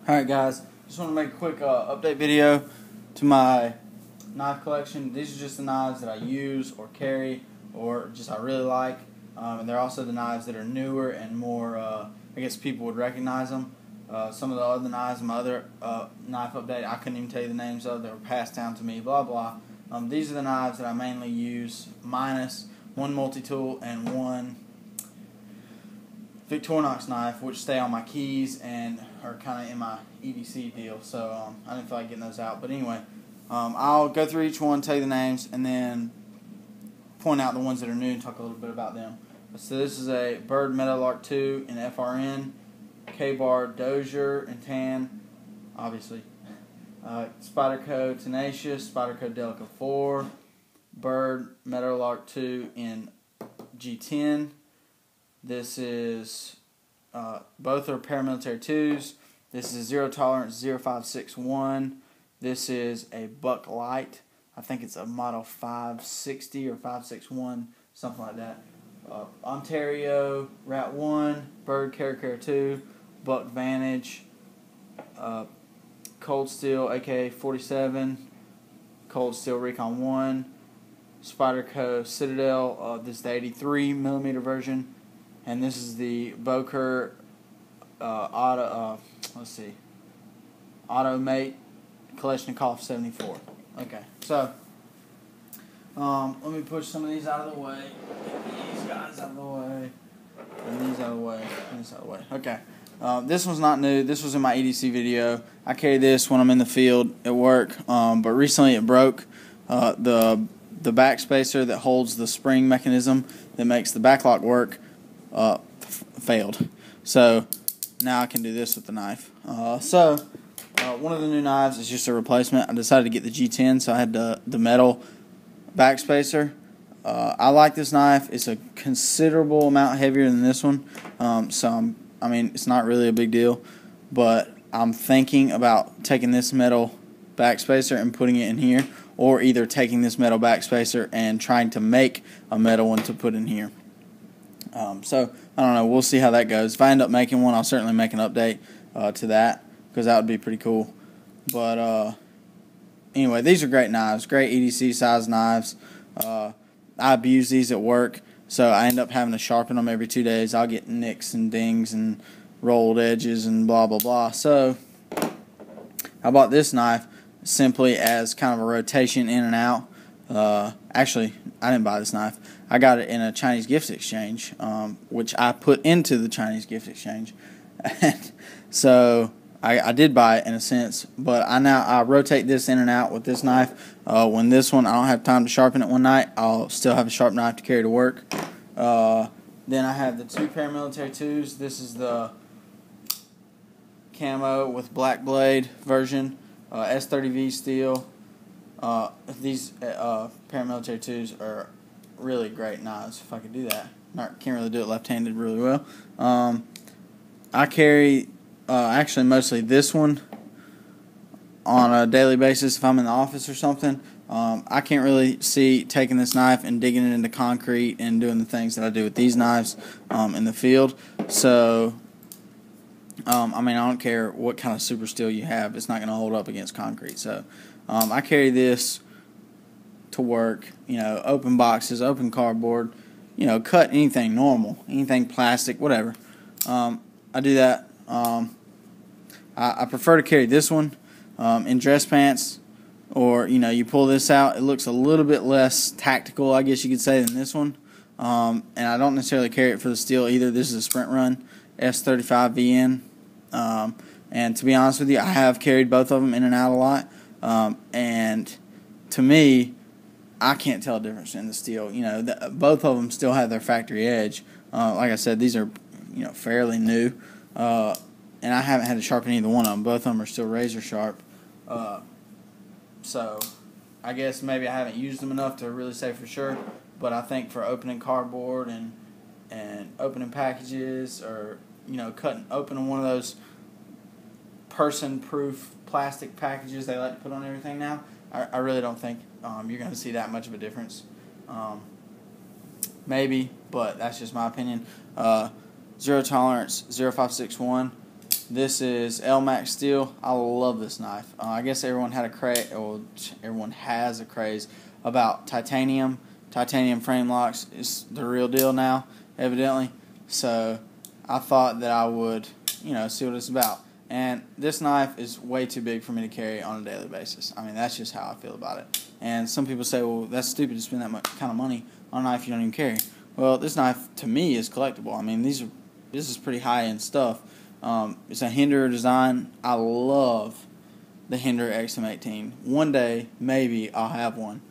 Alright guys, just want to make a quick update video to my knife collection. These are just the knives that I use or carry or just I really like. And they're also the knives that are newer and more, I guess people would recognize them. Some of the other knives in my other knife update, I couldn't even tell you the names of. They were passed down to me, blah blah. These are the knives that I mainly use, minus one multi-tool and one Victorinox knife, which stay on my keys and are kind of in my EDC deal, so I didn't feel like getting those out. But anyway, I'll go through each one, tell you the names, and then point out the ones that are new and talk a little bit about them. So this is a Byrd Meadowlark 2 in FRN, Ka-Bar Dozier in tan, obviously, Spyderco Tenacious, Spyderco Delica 4, Byrd Meadowlark 2 in G10. This is, both are paramilitary 2s. This is a Zero Tolerance 0561. This is a Buck Light. I think it's a model 560 or 561, something like that. Ontario Rat 1, Byrd Caracara 2, Buck Vantage, Cold Steel AK 47, Cold Steel Recon 1, Spyderco Citadel, this is the 83mm version. And this is the Boker Automate Kalashnikov 74. Okay, so let me push some of these out of the way. Get these guys out of the way, and these out of the way, and this out of the way. Okay, this one's not new. This was in my EDC video. I carry this when I'm in the field at work, but recently it broke. The backspacer that holds the spring mechanism that makes the backlock work failed. So now I can do this with the knife. One of the new knives is just a replacement. I decided to get the G10, so I had the metal backspacer. I like this knife. It's a considerable amount heavier than this one, I mean, it's not really a big deal, but I'm thinking about taking this metal backspacer and putting it in here, or either taking this metal backspacer and trying to make a metal one to put in here. So, I don't know, we'll see how that goes. If I end up making one, I'll certainly make an update to that, because that would be pretty cool. But, anyway, these are great knives, great EDC size knives. I abuse these at work, so I end up having to sharpen them every 2 days. I'll get nicks and dings and rolled edges and blah, blah, blah. So, I bought this knife simply as kind of a rotation in and out. Actually, I didn't buy this knife. I got it in a Chinese gift exchange, which I put into the Chinese gift exchange. And so I did buy it in a sense, but I rotate this in and out with this knife. When this one, I don't have time to sharpen it one night, I'll still have a sharp knife to carry to work. Then I have the two paramilitary 2s. This is the camo with black blade version, S30V steel. These paramilitary 2s are really great knives, if I could do that. Can't really do it left-handed really well. I carry actually mostly this one on a daily basis if I'm in the office or something. I can't really see taking this knife and digging it into concrete and doing the things that I do with these knives in the field. So, I mean, I don't care what kind of super steel you have, it's not going to hold up against concrete. So, I carry this to work, you know, open boxes, open cardboard, you know, cut anything normal, anything plastic, whatever. I do that. I prefer to carry this one in dress pants, or, you know, you pull this out, it looks a little bit less tactical, I guess you could say, than this one. And I don't necessarily carry it for the steel either. This is a Sprint Run S35VN. And to be honest with you, I have carried both of them in and out a lot. And to me, I can't tell a difference in the steel. You know, both of them still have their factory edge. Like I said, these are, you know, fairly new, and I haven't had to sharpen either one of them. Both of them are still razor sharp. So I guess maybe I haven't used them enough to really say for sure. But I think for opening cardboard and opening packages, or, you know, opening one of those person-proof plastic packages they like to put on everything now, I really don't think you're going to see that much of a difference. Maybe, but that's just my opinion. Zero Tolerance 0561. This is Elmax Steel. I love this knife. I guess everyone had a craze, or everyone has a craze about titanium. Titanium frame locks is the real deal now, evidently. So I thought that I would, see what it's about. And this knife is way too big for me to carry on a daily basis. I mean, that's just how I feel about it. And some people say, well, that's stupid to spend that much kind of money on a knife you don't even carry. Well, this knife, to me, is collectible. I mean, this is pretty high-end stuff. It's a Hinderer design. I love the Hinderer XM18. One day, maybe, I'll have one.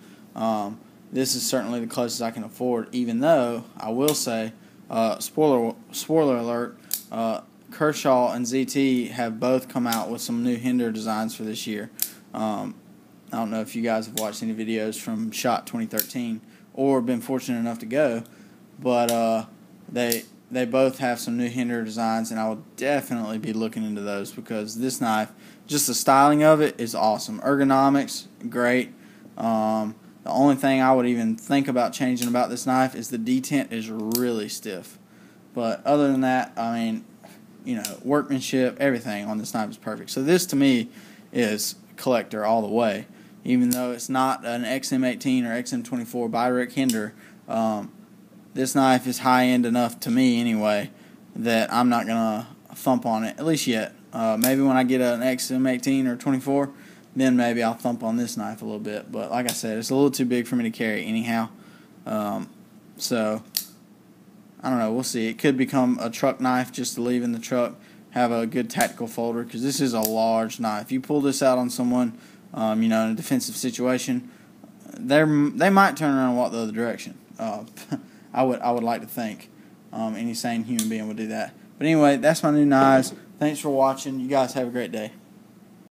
This is certainly the closest I can afford, even though, I will say, spoiler alert, Kershaw and ZT have both come out with some new Hinderer designs for this year. I don't know if you guys have watched any videos from SHOT 2013 or been fortunate enough to go, but they both have some new Hinderer designs, and I will definitely be looking into those because this knife, just the styling of it is awesome. Ergonomics, great. The only thing I would even think about changing about this knife is the detent is really stiff. But other than that, I mean, workmanship, everything on this knife is perfect. So this, to me, is collector all the way. Even though it's not an XM18 or XM24 by Rick Hinderer, this knife is high-end enough to me anyway that I'm not going to thump on it, at least yet. Maybe when I get an XM18 or 24, then maybe I'll thump on this knife a little bit. But like I said, it's a little too big for me to carry anyhow. So I don't know. We'll see. It could become a truck knife just to leave in the truck, have a good tactical folder, because this is a large knife. You pull this out on someone, in a defensive situation, they might turn around and walk the other direction. I would like to think any sane human being would do that. But anyway, that's my new knives. Thanks for watching. You guys have a great day.